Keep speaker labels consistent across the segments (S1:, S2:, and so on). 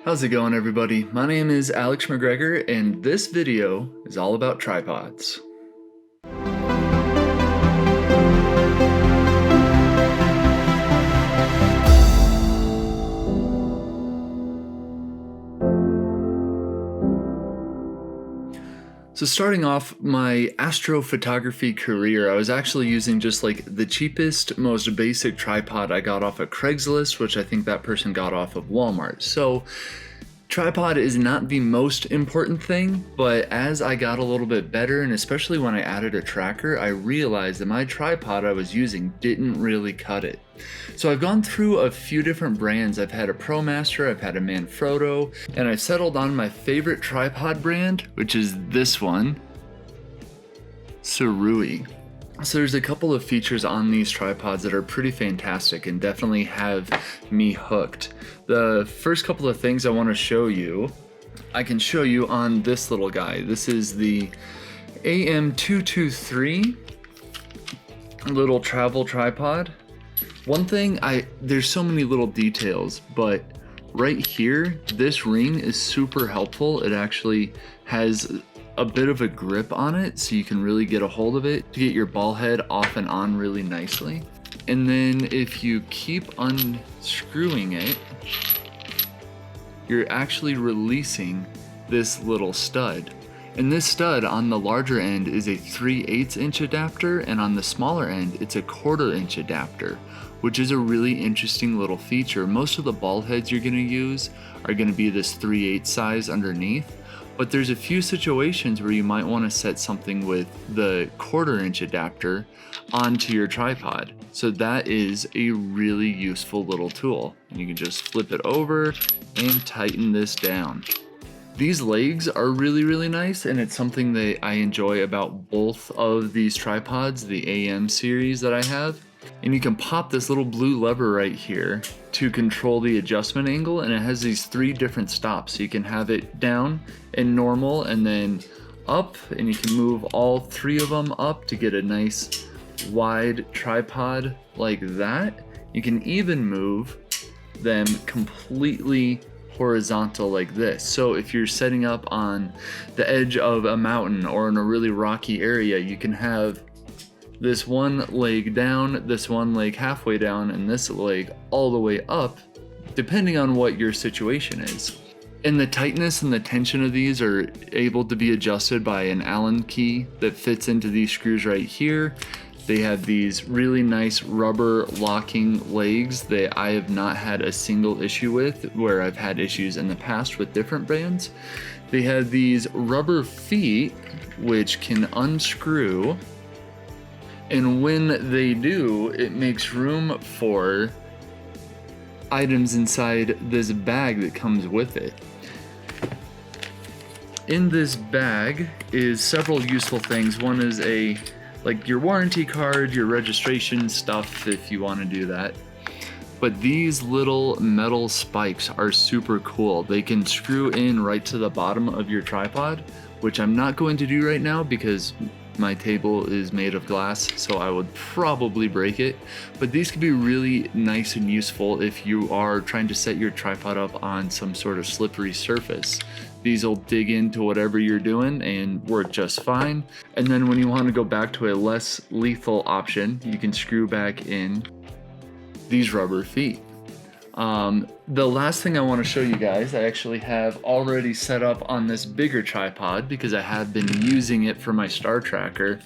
S1: How's it going, everybody? My name is Alex McGregor, and this video is all about tripods. So starting off my astrophotography career, I was actually using just like the cheapest, most basic tripod I got off of Craigslist, which I think that person got off of Walmart. So tripod is not the most important thing, but as I got a little bit better, and especially when I added a tracker, I realized that my tripod I was using didn't really cut it. So I've gone through a few different brands. I've had a ProMaster, I've had a Manfrotto, and I've settled on my favorite tripod brand, which is this one, Sirui. So there's a couple of features on these tripods that are pretty fantastic and definitely have me hooked. The first couple of things I want to show you, I can show you on this little guy. This is the AM223 little travel tripod. One thing, there's so many little details, but right here, this ring is super helpful. It actually has a bit of a grip on it, so you can really get a hold of it to get your ball head off and on really nicely. And then if you keep unscrewing it, you're actually releasing this little stud. And this stud on the larger end is a 3/8 inch adapter, and on the smaller end, it's a 1/4 inch adapter, which is a really interesting little feature. Most of the ball heads you're gonna use are gonna be this 3/8 size underneath, but there's a few situations where you might wanna set something with the 1/4 inch adapter onto your tripod. So that is a really useful little tool. And you can just flip it over and tighten this down. These legs are really nice, and it's something that I enjoy about both of these tripods, the AM series that I have. And you can pop this little blue lever right here to control the adjustment angle, and it has these 3 different stops. So you can have it down and normal and then up, and you can move all 3 of them up to get a nice wide tripod like that. You can even move them completely horizontal like this. So if you're setting up on the edge of a mountain or in a really rocky area, you can have this one leg down, this one leg halfway down, and this leg all the way up, depending on what your situation is. And the tightness and the tension of these are able to be adjusted by an Allen key that fits into these screws right here. They have these really nice rubber locking legs that I have not had a single issue with, where I've had issues in the past with different brands. They have these rubber feet, which can unscrew. And when they do, it makes room for items inside this bag that comes with it. In this bag is several useful things. One is like your warranty card, your registration stuff if you want to do that. But these little metal spikes are super cool. They can screw in right to the bottom of your tripod, which I'm not going to do right now because my table is made of glass, so I would probably break it. But these could be really nice and useful if you are trying to set your tripod up on some sort of slippery surface. These will dig into whatever you're doing and work just fine. And then when you want to go back to a less lethal option, you can screw back in these rubber feet. The last thing I want to show you guys, I actually have already set up on this bigger tripod because I have been using it for my star tracker.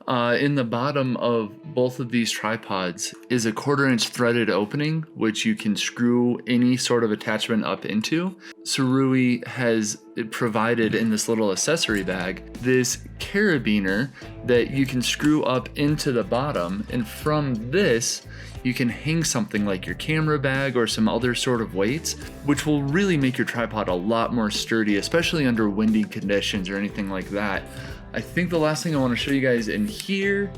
S1: In the bottom of both of these tripods is a 1/4 inch threaded opening, which you can screw any sort of attachment up into. Sirui has provided in this little accessory bag this carabiner that you can screw up into the bottom, and from this you can hang something like your camera bag or some other sort of weights, which will really make your tripod a lot more sturdy, especially under windy conditions or anything like that. I think the last thing I want to show you guys in here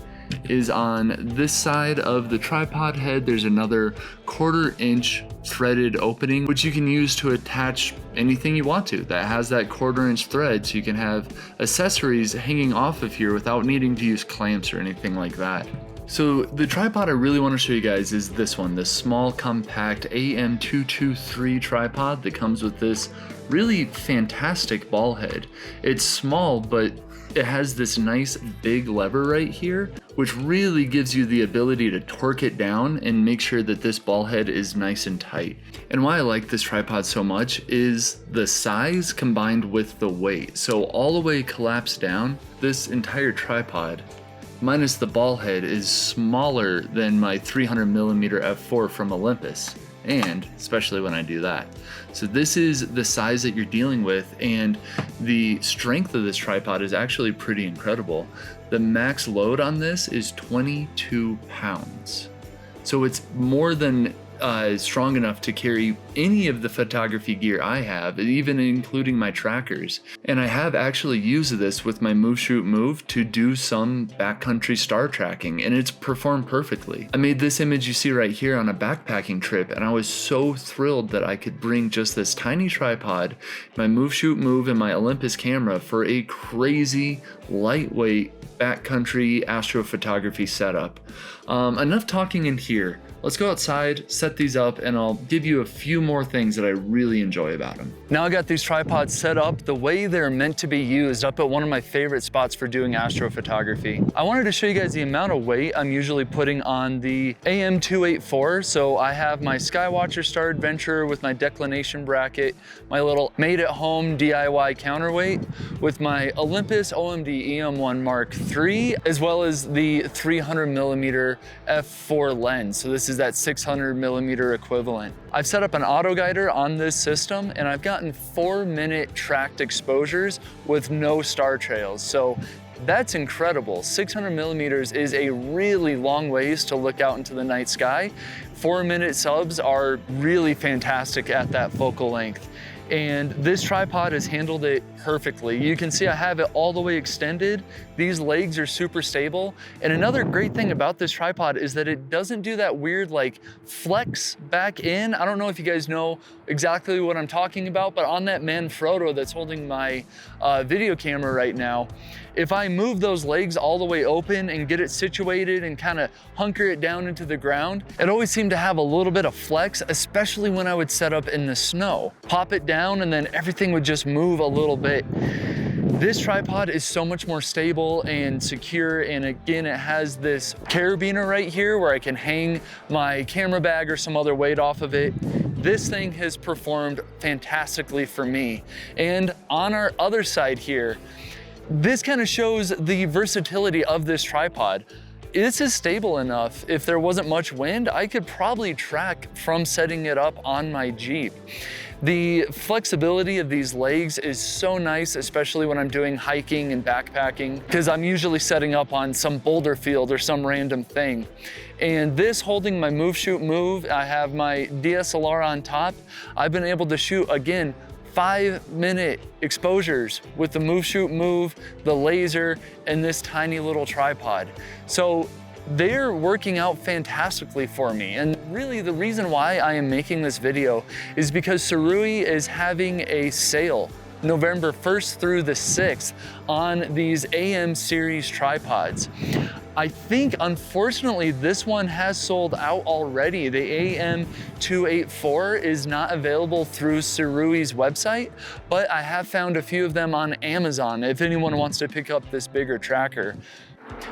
S1: is on this side of the tripod head, there's another 1/4 inch threaded opening, which you can use to attach anything you want to that has that 1/4 inch thread, so you can have accessories hanging off of here without needing to use clamps or anything like that. So the tripod I really want to show you guys is this one, this small compact AM223 tripod that comes with this really fantastic ball head. It's small, but it has this nice big lever right here, which really gives you the ability to torque it down and make sure that this ball head is nice and tight. And why I like this tripod so much is the size combined with the weight. So all the way collapsed down, this entire tripod, minus the ball head, is smaller than my 300mm f4 from Olympus, and especially when I do that. So this is the size that you're dealing with, and the strength of this tripod is actually pretty incredible. The max load on this is 22 pounds. So it's more than strong enough to carry any of the photography gear I have, even including my trackers. And I have actually used this with my Move Shoot Move to do some backcountry star tracking, and it's performed perfectly. I made this image you see right here on a backpacking trip, and I was so thrilled that I could bring just this tiny tripod, my Move Shoot Move, and my Olympus camera for a crazy lightweight backcountry astrophotography setup. Enough talking in here. Let's go outside, set these up, and I'll give you a few more things that I really enjoy about them. Now I got these tripods set up the way they're meant to be used, up at one of my favorite spots for doing astrophotography. I wanted to show you guys the amount of weight I'm usually putting on the AM284. So I have my Skywatcher Star Adventurer with my declination bracket, my little made-at-home DIY counterweight, with my Olympus OMD EM1 Mark III, as well as the 300mm f4 lens. So this is that 600mm equivalent. I've set up an auto guider on this system, and I've gotten 4-minute tracked exposures with no star trails. So that's incredible. 600mm is a really long ways to look out into the night sky. 4-minute subs are really fantastic at that focal length. And this tripod has handled it perfectly. You can see I have it all the way extended. These legs are super stable. And another great thing about this tripod is that it doesn't do that weird like flex back in. I don't know if you guys know exactly what I'm talking about, but on that Manfrotto that's holding my video camera right now, if I move those legs all the way open and get it situated and kind of hunker it down into the ground, it always seemed to have a little bit of flex, especially when I would set up in the snow. Pop it down and then everything would just move a little bit. This tripod is so much more stable and secure, and again, it has this carabiner right here where I can hang my camera bag or some other weight off of it. This thing has performed fantastically for me. And on our other side here, this kind of shows the versatility of this tripod. This is stable enough. If there wasn't much wind, I could probably track from setting it up on my Jeep. The flexibility of these legs is so nice, especially when I'm doing hiking and backpacking, because I'm usually setting up on some boulder field or some random thing. And this holding my Move Shoot Move, I have my DSLR on top. I've been able to shoot, again, 5-minute exposures with the Move Shoot Move, the laser, and this tiny little tripod. So they're working out fantastically for me. And really the reason why I am making this video is because Sirui is having a sale November 1st through the 6th on these AM series tripods. I think, unfortunately, this one has sold out already. The AM284 is not available through Sirui's website, but I have found a few of them on Amazon if anyone wants to pick up this bigger tracker.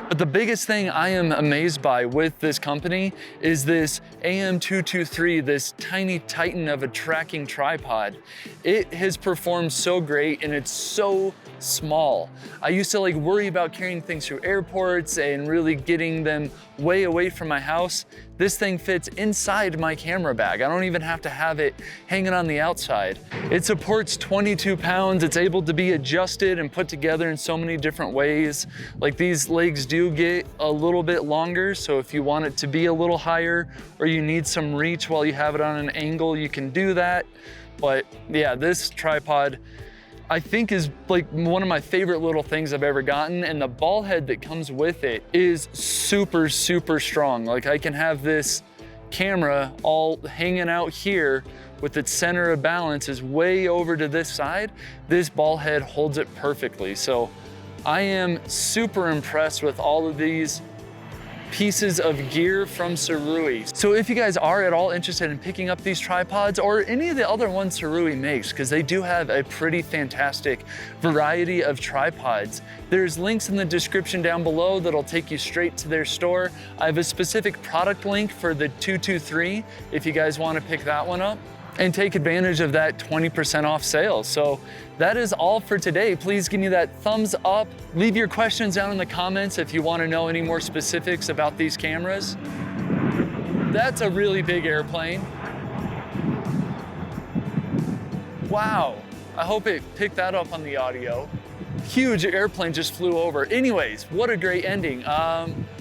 S1: But the biggest thing I am amazed by with this company is this AM223, this tiny titan of a tracking tripod. It has performed so great, and it's so small. I used to worry about carrying things through airports and really getting them way away from my house. This thing fits inside my camera bag. I don't even have to have it hanging on the outside. It supports 22 pounds. It's able to be adjusted and put together in so many different ways. Like, these legs do get a little bit longer, so if you want it to be a little higher or you need some reach while you have it on an angle, you can do that. But yeah, this tripod I think is one of my favorite little things I've ever gotten, and the ball head that comes with it is super, super strong. I can have this camera all hanging out here with its center of balance is way over to this side. This ball head holds it perfectly. So I am super impressed with all of these pieces of gear from Sirui. So if you guys are at all interested in picking up these tripods or any of the other ones Sirui makes, because they do have a pretty fantastic variety of tripods, there's links in the description down below that'll take you straight to their store. I have a specific product link for the 223 if you guys want to pick that one up and take advantage of that 20% off sale. So that is all for today. Please give me that thumbs up. Leave your questions down in the comments if you want to know any more specifics about these cameras. That's a really big airplane. Wow, I hope it picked that up on the audio. Huge airplane just flew over. Anyways, what a great ending.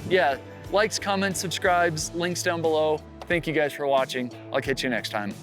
S1: Yeah, likes, comments, subscribes, links down below. Thank you guys for watching. I'll catch you next time.